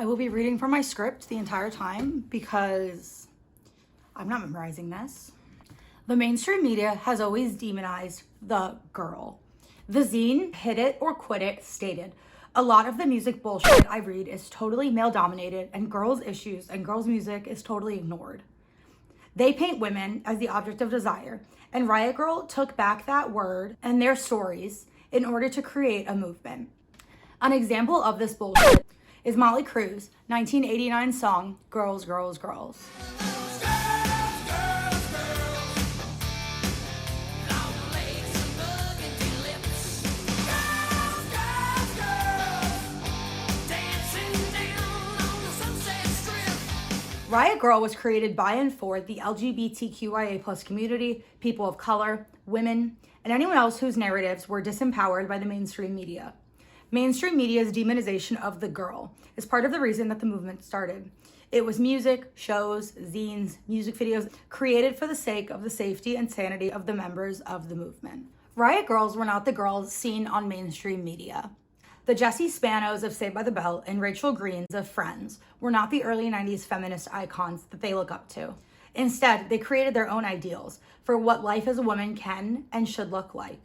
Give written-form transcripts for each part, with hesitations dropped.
I will be reading from my script the entire time because I'm not memorizing this. The mainstream media has always demonized the girl. The zine, Hit It or Quit It, stated, "A lot of the music bullshit I read is totally male dominated and girls' issues and girls' music is totally ignored. They paint women as the object of desire, and Riot Grrrl took back that word and their stories in order to create a movement." An example of this bullshit is Molly Crew's 1989 song, "Grrrls, Grrrls, Grrrls." Riot Grrrl was created by and for the LGBTQIA+ community, people of color, women, and anyone else whose narratives were disempowered by the mainstream media. Mainstream media's demonization of the girl is part of the reason that the movement started. It was music, shows, zines, music videos created for the sake of the safety and sanity of the members of the movement. Riot Grrrls were not the girls seen on mainstream media. The Jessie Spanos of Saved by the Bell and Rachel Greens of Friends were not the early 90s feminist icons that they look up to. Instead, they created their own ideals for what life as a woman can and should look like.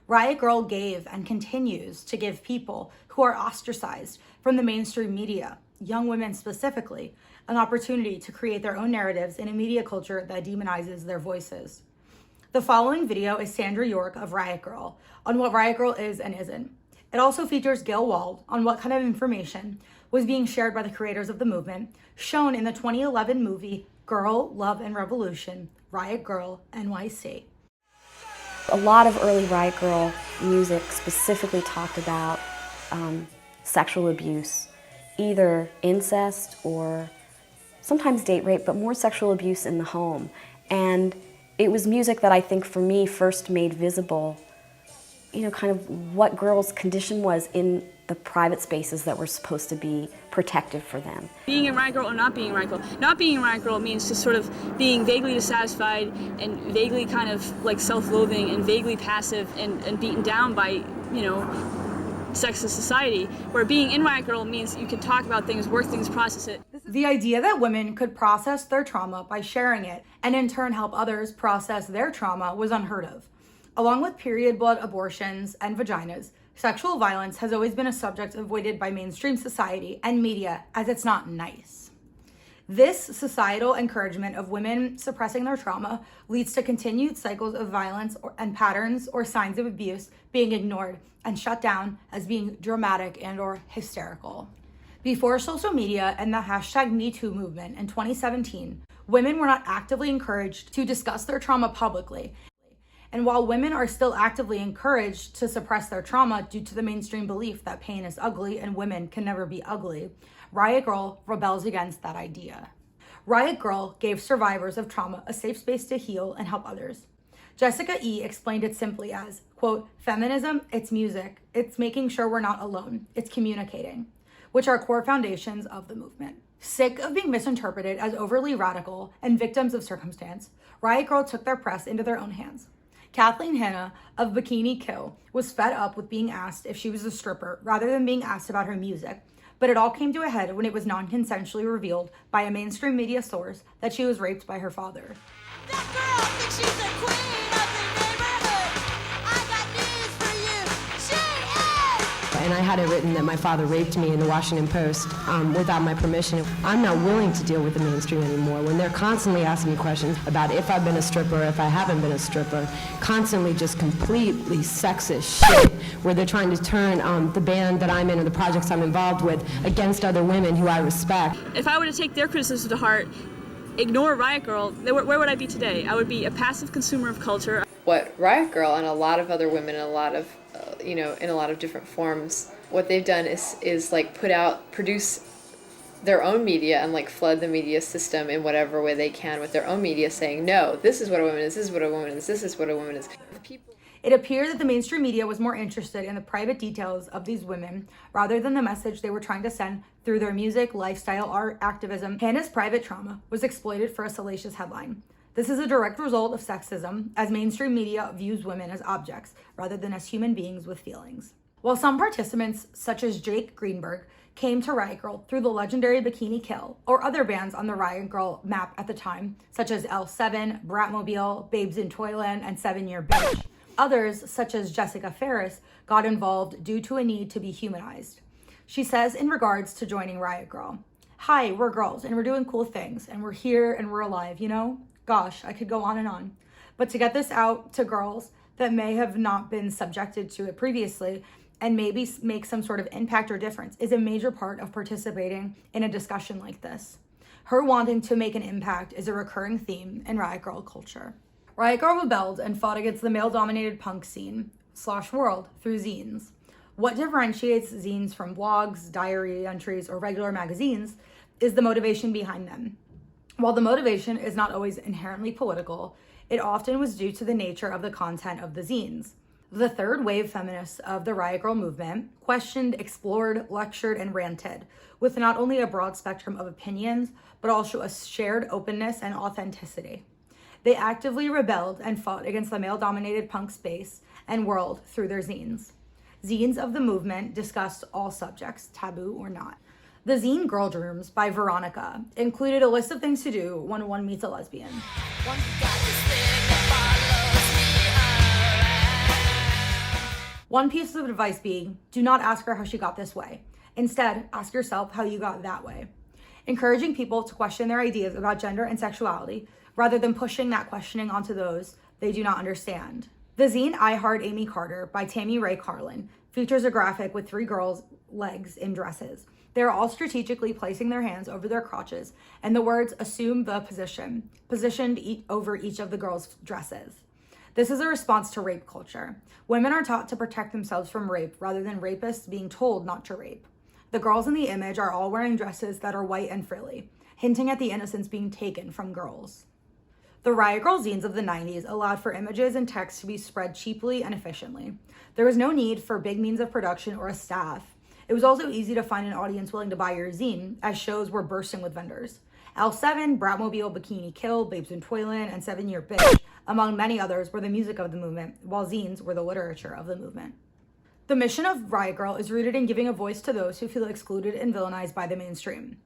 Riot Grrrl gave and continues to give people who are ostracized from the mainstream media, young women specifically, an opportunity to create their own narratives in a media culture that demonizes their voices. The following video is Sandra York of Riot Grrrl on what Riot Grrrl is and isn't. It also features Gail Wald on what kind of information was being shared by the creators of the movement, shown in the 2011 movie Grrrl, Love and Revolution, Riot Grrrl, NYC. A lot of early Riot Grrrl music specifically talked about sexual abuse, either incest or sometimes date rape, but more sexual abuse in the home. And it was music that I think for me first made visible, kind of what girls' condition was in the private spaces that were supposed to be protective for them. Being in Riot Grrrl or not being in Riot Grrrl? Not being in Riot Grrrl means just sort of being vaguely dissatisfied and vaguely kind of like self-loathing and vaguely passive and beaten down by, sexist society. Where being in Riot Grrrl means you can talk about things, work things, process it. The idea that women could process their trauma by sharing it and in turn help others process their trauma was unheard of. Along with period blood abortions and vaginas, sexual violence has always been a subject avoided by mainstream society and media as it's not nice. This societal encouragement of women suppressing their trauma leads to continued cycles of violence and patterns or signs of abuse being ignored and shut down as being dramatic and or hysterical. Before social media and the #MeToo movement in 2017, women were not actively encouraged to discuss their trauma publicly. And while women are still actively encouraged to suppress their trauma due to the mainstream belief that pain is ugly and women can never be ugly, Riot Grrrl rebels against that idea. Riot Grrrl gave survivors of trauma a safe space to heal and help others. Jessica E. explained it simply as, quote, "Feminism, it's music. It's making sure we're not alone. It's communicating," which are core foundations of the movement. Sick of being misinterpreted as overly radical and victims of circumstance, Riot Grrrl took their press into their own hands. Kathleen Hanna of Bikini Kill was fed up with being asked if she was a stripper rather than being asked about her music, but it all came to a head when it was non-consensually revealed by a mainstream media source that she was raped by her father. That girl thinks she's the queen of the neighborhood. I got news for you. She is! And I had it written that my father raped me in the Washington Post without my permission. I'm not willing to deal with the mainstream anymore. When they're constantly asking me questions about if I've been a stripper, if I haven't been a stripper, constantly just completely sexist shit, where they're trying to turn the band that I'm in or the projects I'm involved with against other women who I respect. If I were to take their criticism to heart, ignore Riot Grrrl, where would I be today? I would be a passive consumer of culture. What Riot Grrrl and a lot of other women in a lot of in a lot of different forms, what they've done is like produce their own media and like flood the media system in whatever way they can with their own media, saying, no, this is what a woman is, this is what a woman is, this is what a woman is. It appeared that the mainstream media was more interested in the private details of these women rather than the message they were trying to send through their music, lifestyle, art, activism. Hannah's private trauma was exploited for a salacious headline. This is a direct result of sexism, as mainstream media views women as objects rather than as human beings with feelings. While some participants, such as Jake Greenberg, came to Riot Grrrl through the legendary Bikini Kill or other bands on the Riot Grrrl map at the time, such as L7, Bratmobile, Babes in Toyland, and 7 Year Bitch. Others, such as Jessica Ferris, got involved due to a need to be humanized. She says in regards to joining Riot Grrrl, "Hi, we're girls and we're doing cool things and we're here and we're alive, you know? Gosh, I could go on and on. But to get this out to girls that may have not been subjected to it previously and maybe make some sort of impact or difference is a major part of participating in a discussion like this. Her wanting to make an impact is a recurring theme in Riot Grrrl culture." Riot Grrrl rebelled and fought against the male-dominated punk scene / world through zines. What differentiates zines from blogs, diary entries, or regular magazines is the motivation behind them. While the motivation is not always inherently political, it often was due to the nature of the content of the zines. The third wave feminists of the Riot Grrrl movement questioned, explored, lectured, and ranted, with not only a broad spectrum of opinions, but also a shared openness and authenticity. They actively rebelled and fought against the male-dominated punk space and world through their zines. Zines of the movement discussed all subjects, taboo or not. The zine Grrrl by Veronica included a list of things to do when one meets a lesbian. One piece of advice being, do not ask her how she got this way. Instead, ask yourself how you got that way. Encouraging people to question their ideas about gender and sexuality, rather than pushing that questioning onto those they do not understand. The zine I Heart Amy Carter by Tammy Ray Carlin features a graphic with 3 girls' legs in dresses. They are all strategically placing their hands over their crotches, and the words assume the positioned over each of the girls' dresses. This is a response to rape culture. Women are taught to protect themselves from rape rather than rapists being told not to rape. The girls in the image are all wearing dresses that are white and frilly, hinting at the innocence being taken from girls. The Riot Grrrl zines of the 90s allowed for images and text to be spread cheaply and efficiently. There was no need for big means of production or a staff. It was also easy to find an audience willing to buy your zine, as shows were bursting with vendors. L7, Bratmobile, Bikini Kill, Babes in Toyland, and 7 Year Bitch, among many others, were the music of the movement, while zines were the literature of the movement. The mission of Riot Grrrl is rooted in giving a voice to those who feel excluded and villainized by the mainstream.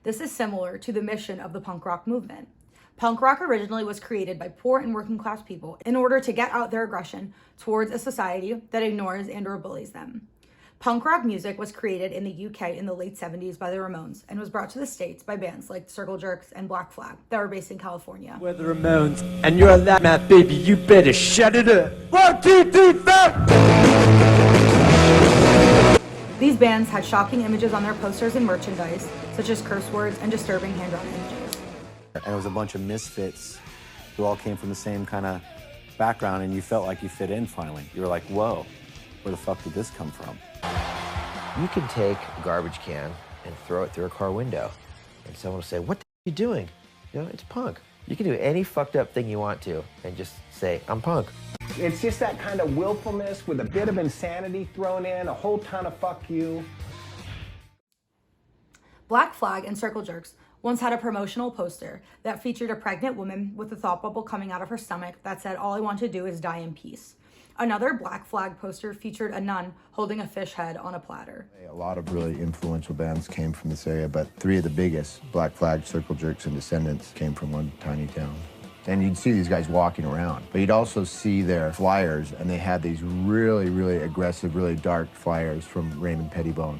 This is similar to the mission of the punk rock movement. Punk rock originally was created by poor and working class people in order to get out their aggression towards a society that ignores and or bullies them. Punk rock music was created in the UK in the late 70s by the Ramones and was brought to the States by bands like Circle Jerks and Black Flag that were based in California. We're the Ramones, and you're on that map, baby. You better shut it up. 1, 2, 3, 4. These bands had shocking images on their posters and merchandise, such as curse words and disturbing hand-drawn images. And it was a bunch of misfits who all came from the same kind of background, and you felt like you fit in finally. You were like, whoa, where the fuck did this come from? You can take a garbage can and throw it through a car window, and someone will say, "What the are you doing?" You know, it's punk. You can do any fucked up thing you want to and just say, "I'm punk." It's just that kind of willfulness with a bit of insanity thrown in, a whole ton of fuck you. Black Flag and Circle Jerks once had a promotional poster that featured a pregnant woman with a thought bubble coming out of her stomach that said, "All I want to do is die in peace." Another Black Flag poster featured a nun holding a fish head on a platter. A lot of really influential bands came from this area, but 3 of the biggest, Black Flag, Circle Jerks, and Descendants, came from one tiny town. And you'd see these guys walking around, but you'd also see their flyers, and they had these really, really aggressive, really dark flyers from Raymond Pettibone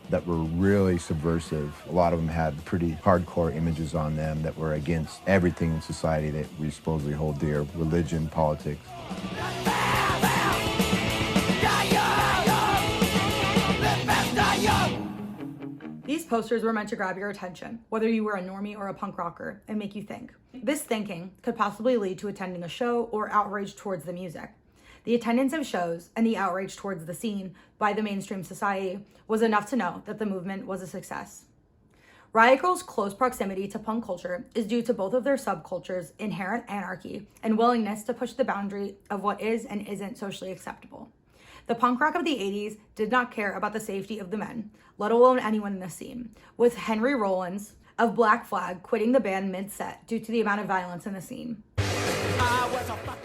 that were really subversive. A lot of them had pretty hardcore images on them that were against everything in society that we supposedly hold dear: religion, politics. These posters were meant to grab your attention, whether you were a normie or a punk rocker, and make you think. This thinking could possibly lead to attending a show or outrage towards the music. The attendance of shows and the outrage towards the scene by the mainstream society was enough to know that the movement was a success. Riot Grrrl's close proximity to punk culture is due to both of their subcultures' inherent anarchy and willingness to push the boundary of what is and isn't socially acceptable. The punk rock of the 80s did not care about the safety of the men, let alone anyone in the scene, with Henry Rollins of Black Flag quitting the band mid-set due to the amount of violence in the scene.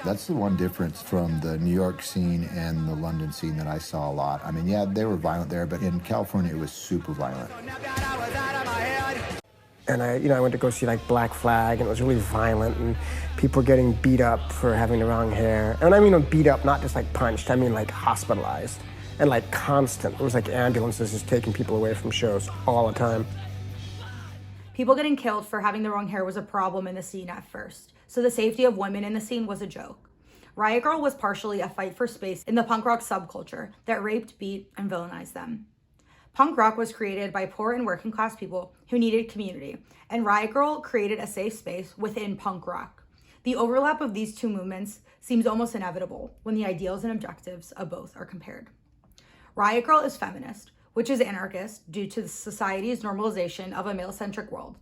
That's the one difference from the New York scene and the London scene that I saw a lot. I mean, yeah, they were violent there, but in California, it was super violent. And I went to go see like Black Flag, and it was really violent, and people were getting beat up for having the wrong hair. And I mean beat up, not just like punched, I mean like hospitalized, and like constant. It was like ambulances just taking people away from shows all the time. People getting killed for having the wrong hair was a problem in the scene at first, so the safety of women in the scene was a joke. Riot Grrrl was partially a fight for space in the punk rock subculture that raped, beat, and villainized them. Punk rock was created by poor and working class people who needed community, and Riot Grrrl created a safe space within punk rock. The overlap of these two movements seems almost inevitable when the ideals and objectives of both are compared. Riot Grrrl is feminist, which is anarchist due to society's normalization of a male-centric world.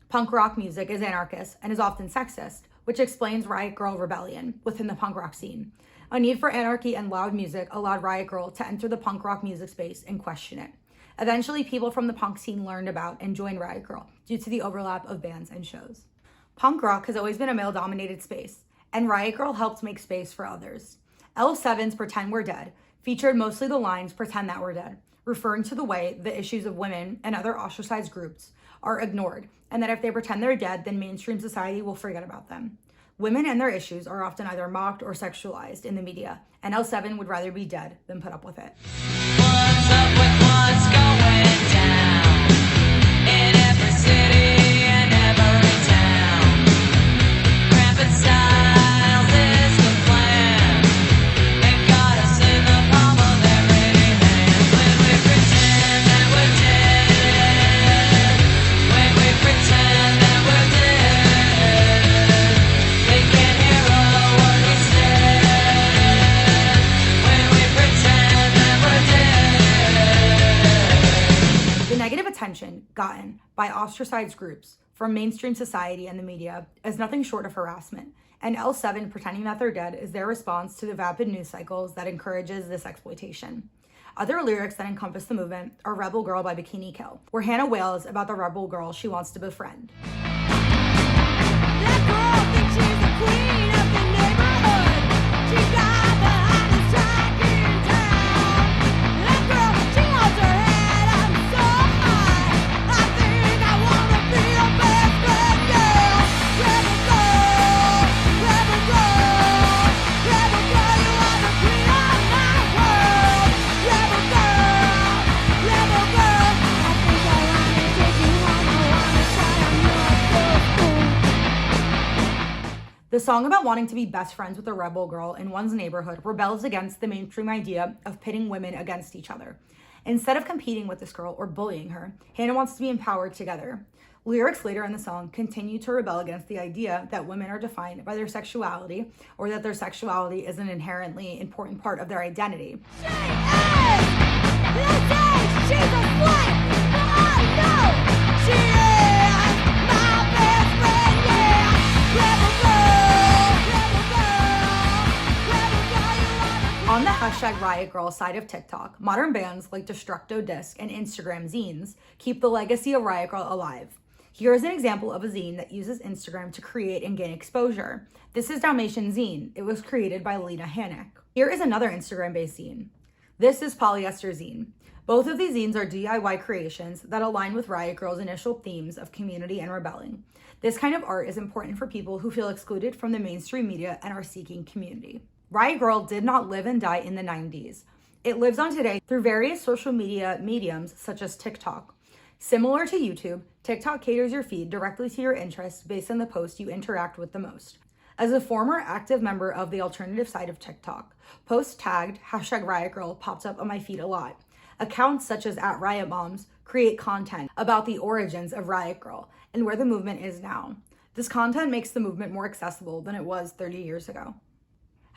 Punk rock music is anarchist and is often sexist, which explains Riot Grrrl rebellion within the punk rock scene. A need for anarchy and loud music allowed Riot Grrrl to enter the punk rock music space and question it. Eventually, people from the punk scene learned about and joined Riot Grrrl due to the overlap of bands and shows. Punk rock has always been a male-dominated space, and Riot Grrrl helped make space for others. L7's Pretend We're Dead featured mostly the lines "Pretend That We're Dead," referring to the way the issues of women and other ostracized groups are ignored, and that if they pretend they're dead, then mainstream society will forget about them. Women and their issues are often either mocked or sexualized in the media, and L7 would rather be dead than put up with it. What's up with what's going down in every city and every town? Rampant styles is the plan. They've got us in the palm of their pretty hands. When we pretend that we're dead, when we pretend that we're dead, they can't hear a word we said. When we pretend that we're dead. The negative attention gotten by ostracized groups from mainstream society and the media is nothing short of harassment, and L7 pretending that they're dead is their response to the vapid news cycles that encourages this exploitation. Other lyrics that encompass the movement are Rebel Girl by Bikini Kill, where Hannah wails about the rebel girl she wants to befriend. That girl thinks she's the queen of the neighborhood. She's got the hottest track in town. That girl, she holds her head up so high. I think I wanna be her best friend, yeah. Rebel girl, rebel girl, rebel girl, you are the queen of my world. Rebel girl, rebel girl, I think I wanna take you home. I wanna try on your foot. The song about wanting to be best friends with a rebel girl in one's neighborhood rebels against the mainstream idea of pitting women against each other. Instead of competing with this girl or bullying her, Hannah wants to be empowered together. Lyrics later in the song continue to rebel against the idea that women are defined by their sexuality or that their sexuality is an inherently important part of their identity. She is! They say she's a slut, but I know she is my best friend, yeah. Rebel girl, rebel girl, rebel girl, you are the On the hashtag Riot Grrrl side of TikTok, modern bands like Destructo Disc and Instagram zines keep the legacy of Riot Grrrl alive. Here is an example of a zine that uses Instagram to create and gain exposure. This is Dalmatian Zine. It was created by Lena Hannick. Here is another Instagram-based zine. This is Polyester Zine. Both of these zines are DIY creations that align with Riot Grrrl's initial themes of community and rebelling. This kind of art is important for people who feel excluded from the mainstream media and are seeking community. Riot Grrrl did not live and die in the 90s. It lives on today through various social media mediums such as TikTok. Similar to YouTube, TikTok caters your feed directly to your interests based on the posts you interact with the most. As a former active member of the alternative side of TikTok, posts tagged #RiotGrrl popped up on my feed a lot. Accounts such as @RiotMoms create content about the origins of Riot Grrrl and where the movement is now. This content makes the movement more accessible than it was 30 years ago.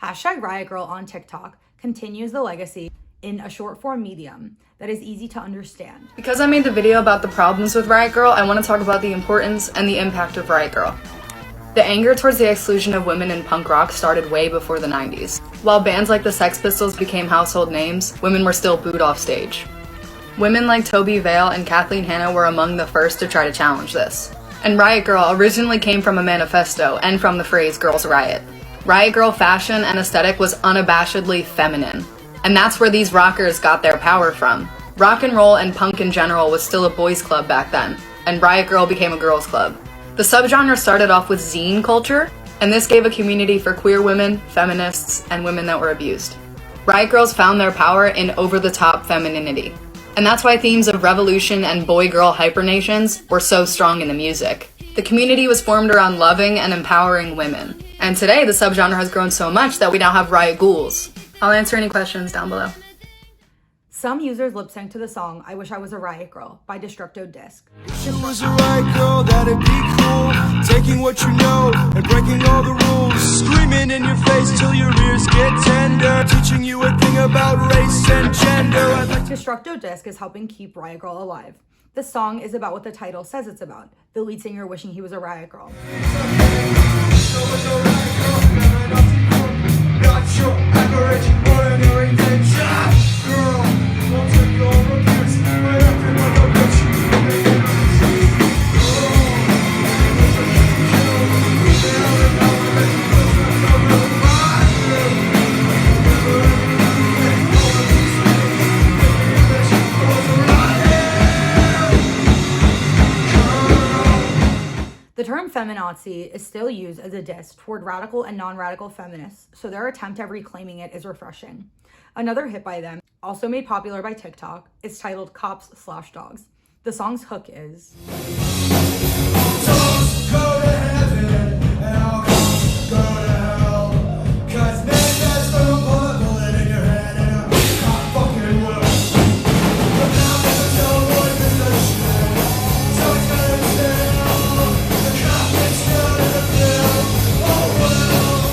#RiotGrrl on TikTok continues the legacy in a short form medium that is easy to understand. Because I made the video about the problems with Riot Grrrl, I want to talk about the importance and the impact of Riot Grrrl. The anger towards the exclusion of women in punk rock started way before the 90s. While bands like the Sex Pistols became household names, women were still booed off stage. Women like Toby Vale and Kathleen Hanna were among the first to try to challenge this. And Riot Grrrl originally came from a manifesto and from the phrase Girls Riot. Riot Grrrl fashion and aesthetic was unabashedly feminine. And that's where these rockers got their power from. Rock and roll and punk in general was still a boys' club back then, and Riot Grrrl became a girls' club. The subgenre started off with zine culture, and this gave a community for queer women, feminists, and women that were abused. Riot Grrrls found their power in over-the-top femininity. And that's why themes of revolution and boy-girl hypernations were so strong in the music. The community was formed around loving and empowering women. And today, the subgenre has grown so much that we now have Riot Ghouls. I'll answer any questions down below. Some users lip sync to the song I Wish I Was a Riot Grrrl by Destructo Disc. If you was a riot girl, that'd be cool. Taking what you know and breaking all the rules. Screaming in your face till your ears get tender. Teaching you a thing about race and gender. Destructo Disc is helping keep Riot Grrrl alive. This song is about what the title says it's about, the lead singer wishing he was a Riot Grrrl. Not your average ordinary nature. Girl, don't take your abuse. We're acting like a bitch. The term feminazi is still used as a diss toward radical and non-radical feminists, so their attempt at reclaiming it is refreshing. Another hit by them, also made popular by TikTok, is titled Cops/Dogs. The song's hook is... Dogs go to heaven and all cops go to hell. 'Cause man, that's the bullet in your head and a cop fucking will. But now there's no one in the shit. So it's better still. The cop gets down in the bill. Oh well.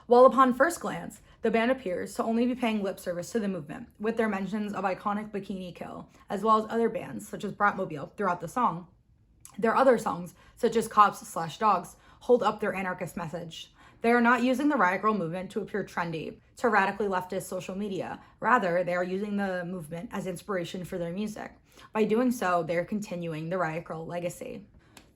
While upon first glance, the band appears to only be paying lip service to the movement, with their mentions of iconic Bikini Kill, as well as other bands such as Bratmobile throughout the song. Their other songs, such as Cops/Dogs, hold up their anarchist message. They are not using the Riot Grrrl movement to appear trendy, to radically leftist social media. Rather, they are using the movement as inspiration for their music. By doing so, they are continuing the Riot Grrrl legacy.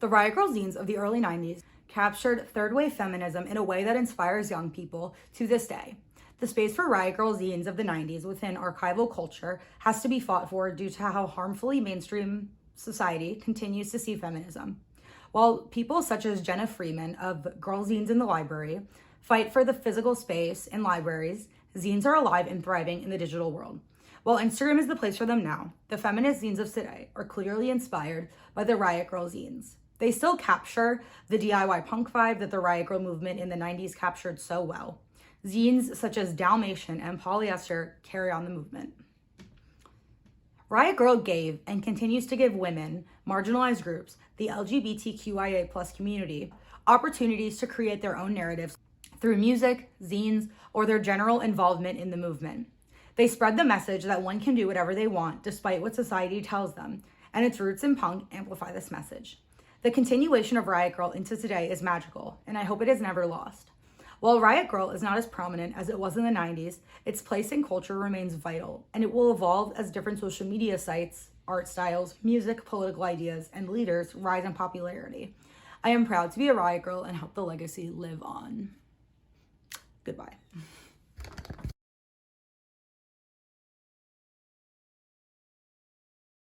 The Riot Grrrl zines of the early 90s captured third-wave feminism in a way that inspires young people to this day. The space for Riot Grrrl zines of the 90s within archival culture has to be fought for due to how harmfully mainstream society continues to see feminism. While people such as Jenna Freeman of Girl Zines in the Library fight for the physical space in libraries, zines are alive and thriving in the digital world. While Instagram is the place for them now, the feminist zines of today are clearly inspired by the Riot Grrrl zines. They still capture the DIY punk vibe that the Riot Grrrl movement in the 90s captured so well. Zines such as Dalmatian and Polyester carry on the movement. Riot Grrrl gave and continues to give women, marginalized groups, the LGBTQIA+ community, opportunities to create their own narratives through music, zines, or their general involvement in the movement. They spread the message that one can do whatever they want despite what society tells them, and its roots in punk amplify this message. The continuation of Riot Grrrl into today is magical, and I hope it is never lost. While Riot Grrrl is not as prominent as it was in the 90s, its place in culture remains vital, and it will evolve as different social media sites, art styles, music, political ideas, and leaders rise in popularity. I am proud to be a Riot Grrrl and help the legacy live on. Goodbye.